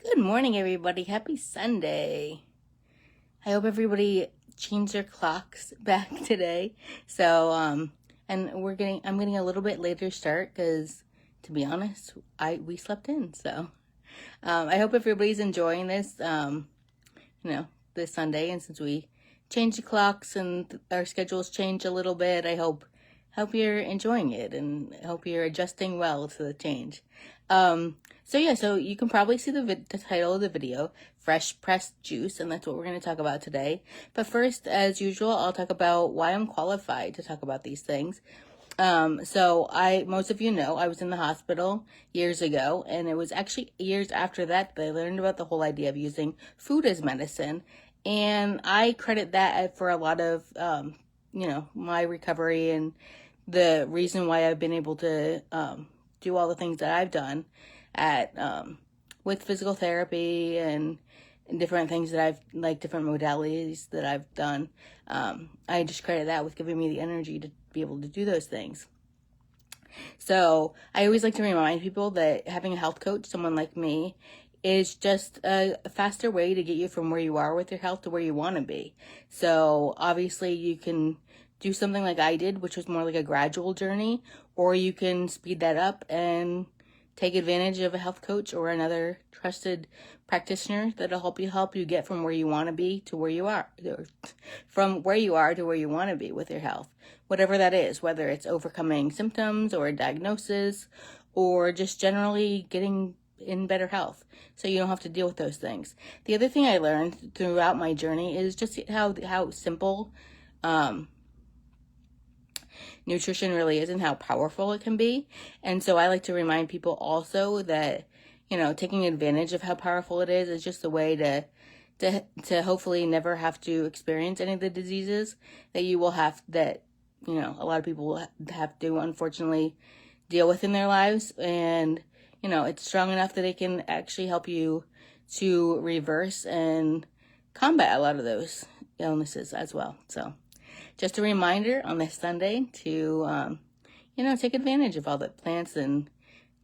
Good morning, everybody. Happy Sunday. I hope everybody changed their clocks back today. And I'm getting a little bit later start because, to be honest, we slept in. I hope everybody's enjoying this Sunday. And since we changed the clocks and our schedules changed a little bit, I hope you're enjoying it and hope you're adjusting well to the change. So you can probably see the title of the video, Fresh Pressed Juice, and that's what we're going to talk about today. But first, as usual, I'll talk about why I'm qualified to talk about these things. Most of you know, I was in the hospital years ago, and it was actually years after that I learned about the whole idea of using food as medicine. And I credit that for a lot of, my recovery and the reason why I've been able to, do all the things that I've done with physical therapy and different things that different modalities that I've done. I just credit that with giving me the energy to be able to do those things. So I always like to remind people that having a health coach, someone like me, is just a faster way to get you from where you are with your health to where you want to be. So obviously you can do something like I did, which was more like a gradual journey, or you can speed that up and take advantage of a health coach or another trusted practitioner that'll help you get from where you want to be to where you are, from where you are to where you want to be with your health, whatever that is, whether it's overcoming symptoms or a diagnosis or just generally getting in better health so you don't have to deal with those things. The other thing I learned throughout my journey is just how simple nutrition really is and how powerful it can be. And so I like to remind people also that, taking advantage of how powerful it is just a way to hopefully never have to experience any of the diseases that you will have that, a lot of people will have to unfortunately deal with in their lives. And, it's strong enough that it can actually help you to reverse and combat a lot of those illnesses as well. So just a reminder on this Sunday to, take advantage of all that plants and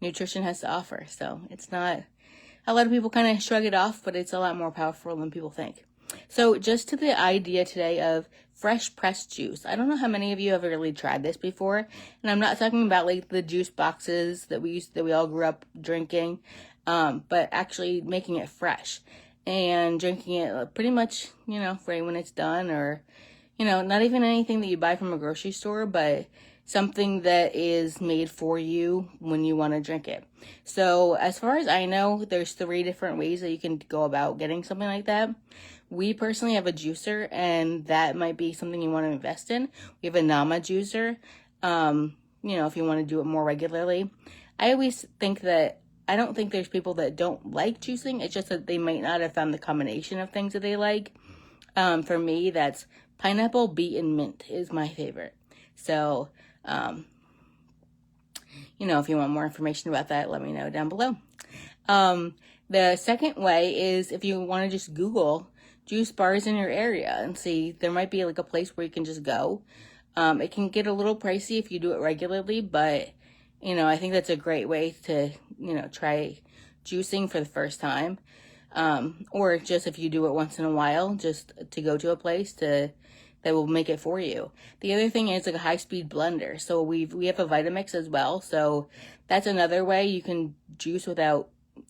nutrition has to offer. So it's not, a lot of people kind of shrug it off, but it's a lot more powerful than people think. So just to the idea today of fresh pressed juice. I don't know how many of you have really tried this before. And I'm not talking about like the juice boxes that we all grew up drinking, but actually making it fresh and drinking it pretty much, right when it's done, or not even anything that you buy from a grocery store, but something that is made for you when you want to drink it. So as far as I know, there's 3 different ways that you can go about getting something like that. We personally have a juicer, and that might be something you want to invest in. We have a Nama juicer, if you want to do it more regularly. I always think that I don't think there's people that don't like juicing. It's just that they might not have found the combination of things that they like. For me, that's pineapple, beet, and mint is my favorite. So, if you want more information about that, let me know down below. The second way is if you want to just Google juice bars in your area and see, there might be like a place where you can just go. It can get a little pricey if you do it regularly, but, I think that's a great way to, try juicing for the first time. Or just if you do it once in a while, just to go to a place that will make it for you. The other thing is like a high-speed blender. So we have a Vitamix as well. So that's another way you can juice without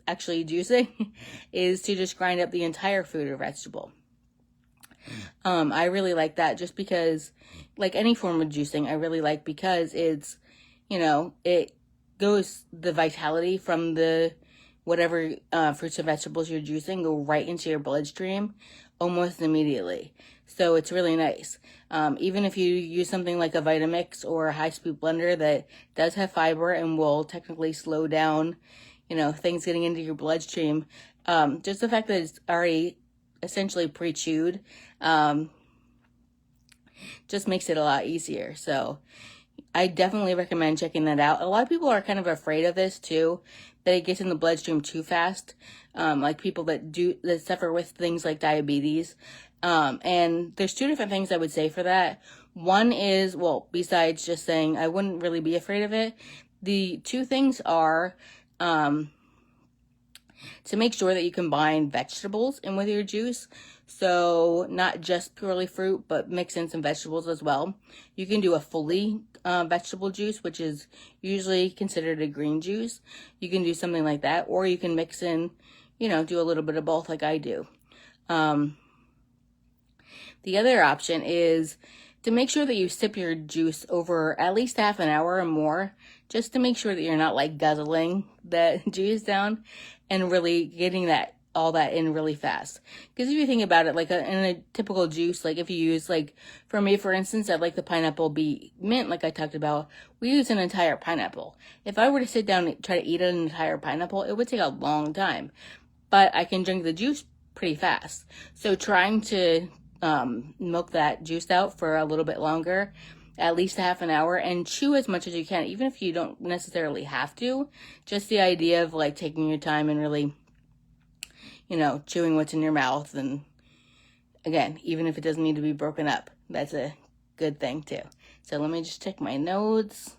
actually juicing is to just grind up the entire fruit or vegetable. I really like that just because, like any form of juicing, I really like because it's, it goes, the vitality from the whatever fruits and vegetables you're juicing go right into your bloodstream almost immediately. So it's really nice. Even if you use something like a Vitamix or a high-speed blender that does have fiber and will technically slow down, things getting into your bloodstream, just the fact that it's already essentially pre-chewed, just makes it a lot easier. So I definitely recommend checking that out. A lot of people are kind of afraid of this too, that it gets in the bloodstream too fast. Like people that suffer with things like diabetes. And there's 2 different things I would say for that. One is, well, besides just saying I wouldn't really be afraid of it, the 2 things are, to make sure that you combine vegetables in with your juice. So not just purely fruit, but mix in some vegetables as well. You can do a fully vegetable juice, which is usually considered a green juice. You can do something like that, or you can mix in, do a little bit of both like I do. The other option is to make sure that you sip your juice over at least half an hour or more, just to make sure that you're not like guzzling the juice down and really getting all that in really fast. Because if you think about it, like in a typical juice, like if you use, like for me, for instance, I'd like the pineapple be mint, like I talked about. We use an entire pineapple. If I were to sit down and try to eat an entire pineapple, it would take a long time. But I can drink the juice pretty fast. So trying to milk that juice out for a little bit longer, at least half an hour, and chew as much as you can, even if you don't necessarily have to. Just the idea of like taking your time and really, chewing what's in your mouth. And again, even if it doesn't need to be broken up, that's a good thing too. So let me just check my notes.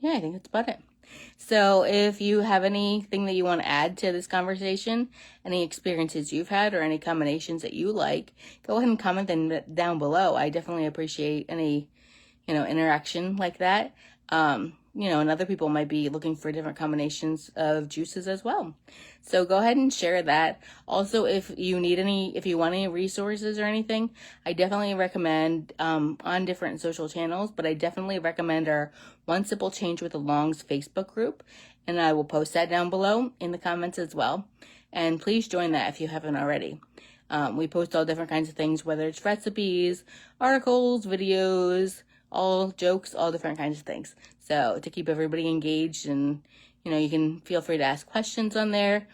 Yeah, I think that's about it. So if you have anything that you want to add to this conversation, any experiences you've had or any combinations that you like, go ahead and comment them down below. I definitely appreciate any, interaction like that. And other people might be looking for different combinations of juices as well. So go ahead and share that. Also, if you want any resources or anything, I definitely recommend, on different social channels, but I definitely recommend our One Simple Change with the Longs Facebook group. And I will post that down below in the comments as well. And please join that if you haven't already. We post all different kinds of things, whether it's recipes, articles, videos, all jokes, all different kinds of things. So to keep everybody engaged, and you can feel free to ask questions on there.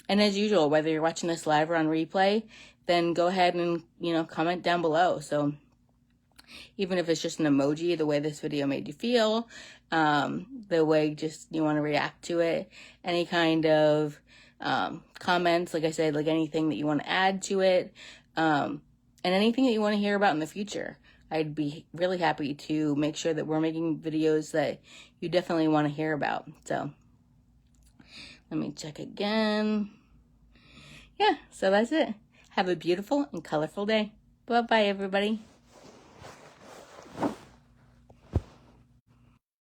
And as usual, whether you're watching this live or on replay, then go ahead and comment down below. So even if it's just an emoji, the way this video made you feel, the way just you want to react to it, any kind of comments, like I said, like anything that you want to add to it, and anything that you want to hear about in the future. I'd be really happy to make sure that we're making videos that you definitely want to hear about. So let me check again. Yeah, so that's it. Have a beautiful and colorful day. Bye-bye, everybody.